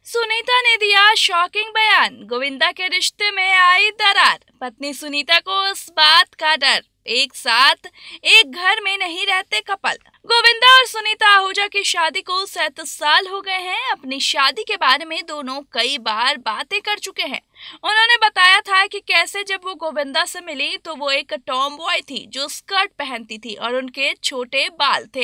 सुनीता ने दिया शॉकिंग बयान। गोविंदा के रिश्ते में आई दरार। पत्नी सुनीता को इस बात का डर। एक साथ एक घर में नहीं रहते कपल। गोविंदा और सुनीता आहूजा की शादी को 37 साल हो गए हैं। अपनी शादी के बारे में दोनों कई बार बातें कर चुके हैं। उन्होंने बताया था कि कैसे जब वो गोविंदा से मिली तो वो एक टॉम बॉय थी जो स्कर्ट पहनती थी और उनके छोटे बाल थे,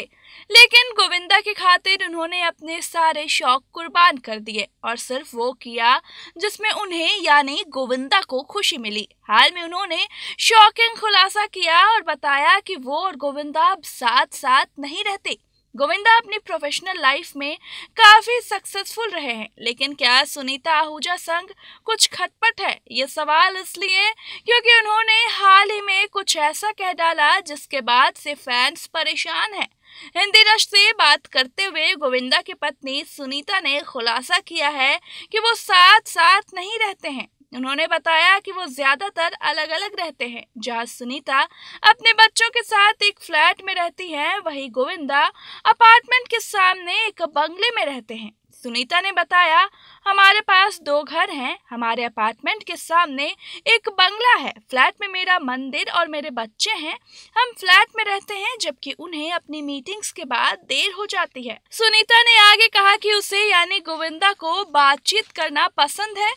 लेकिन गोविंदा की खातिर उन्होंने अपने सारे शौक कुर्बान कर दिए और सिर्फ वो किया जिसमें उन्हें यानी गोविंदा को खुशी मिली। हाल में उन्होंने शॉकिंग खुलासा किया और बताया कि वो और गोविंदा अब साथ साथ नहीं रहते। गोविंदा अपनी प्रोफेशनल लाइफ में काफी सक्सेसफुल रहे हैं, लेकिन क्या सुनीता आहूजा संग कुछ खटपट है? ये सवाल इसलिए क्योंकि उन्होंने हाल ही में कुछ ऐसा कह डाला जिसके बाद से फैंस परेशान हैं। हिंदी रश से बात करते हुए गोविंदा की पत्नी सुनीता ने खुलासा किया है कि वो साथ साथ नहीं रहते हैं। उन्होंने बताया कि वो ज्यादातर अलग अलग रहते हैं। जहां सुनीता अपने बच्चों के साथ एक फ्लैट में रहती हैं, वहीं गोविंदा अपार्टमेंट के सामने एक बंगले में रहते हैं। सुनीता ने बताया, हमारे पास 2 घर हैं। हमारे अपार्टमेंट के सामने एक बंगला है। फ्लैट में मेरा मंदिर और मेरे बच्चे हैं। हम फ्लैट में रहते हैं जबकि उन्हें अपनी मीटिंग्स के बाद देर हो जाती है। सुनीता ने आगे कहा कि उसे यानी गोविंदा को बातचीत करना पसंद है,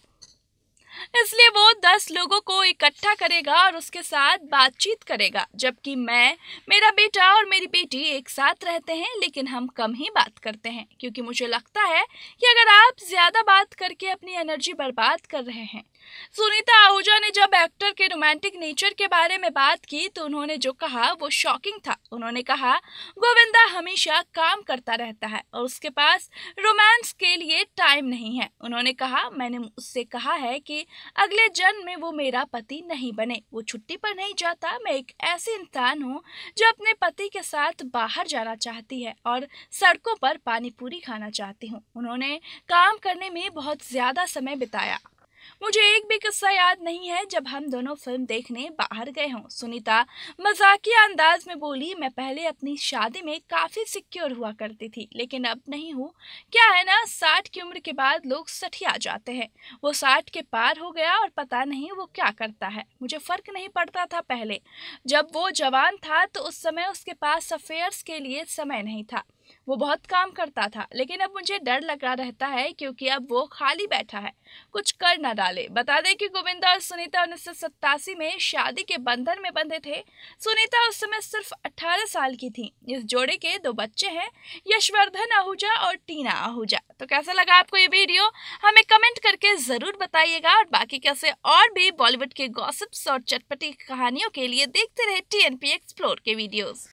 इसलिए वो 10 लोगों को इकट्ठा करेगा और उसके साथ बातचीत करेगा, जबकि मैं, मेरा बेटा और मेरी बेटी एक साथ रहते हैं, लेकिन हम कम ही बात करते हैं क्योंकि मुझे लगता है कि अगर आप ज्यादा बात करके अपनी एनर्जी बर्बाद कर रहे हैं। सुनीता आहूजा ने जब एक्टर के रोमांटिक नेचर के बारे में बात की तो उन्होंने जो कहा वो शॉकिंग था। उन्होंने कहा, गोविंदा हमेशा काम करता रहता है और उसके पास रोमांस के लिए टाइम नहीं है। उन्होंने कहा, मैंने उससे कहा है कि अगले जन्म में वो मेरा पति नहीं बने। वो छुट्टी पर नहीं जाता। मैं एक ऐसी इंसान हूँ जो अपने पति के साथ बाहर जाना चाहती है और सड़कों पर पानी पूरी खाना चाहती हूँ। उन्होंने काम करने में बहुत ज्यादा समय बिताया। मुझे एक भी किस्सा याद नहीं है जब हम दोनों फिल्म देखने बाहर गए हों। सुनीता मजाकिया अंदाज में बोली, मैं पहले अपनी शादी में काफी सिक्योर हुआ करती थी, लेकिन अब नहीं हूँ। क्या है ना, 60 की उम्र के बाद लोग सठिया जाते हैं। वो 60 के पार हो गया और पता नहीं वो क्या करता है। मुझे फर्क नहीं पड़ता था पहले। जब वो जवान था तो उस समय उसके पास अफेयर्स के लिए समय नहीं था। वो बहुत काम करता था, लेकिन अब मुझे डर लगा रहता है क्योंकि अब वो खाली बैठा है, कुछ कर न डाले। बता दें कि गोविंदा और सुनीता 1987 में शादी के बंधन में बंधे थे। सुनीता उस समय सिर्फ 18 साल की थी। इस जोड़े के 2 बच्चे हैं, यशवर्धन आहूजा और टीना आहूजा। तो कैसा लगा आपको ये वीडियो? हमें कमेंट करके जरूर बताइएगा और बाकी कैसे और भी बॉलीवुड के गॉसिप्स और चटपटी कहानियों के लिए देखते रहे TNP एक्सप्लोर के वीडियोज।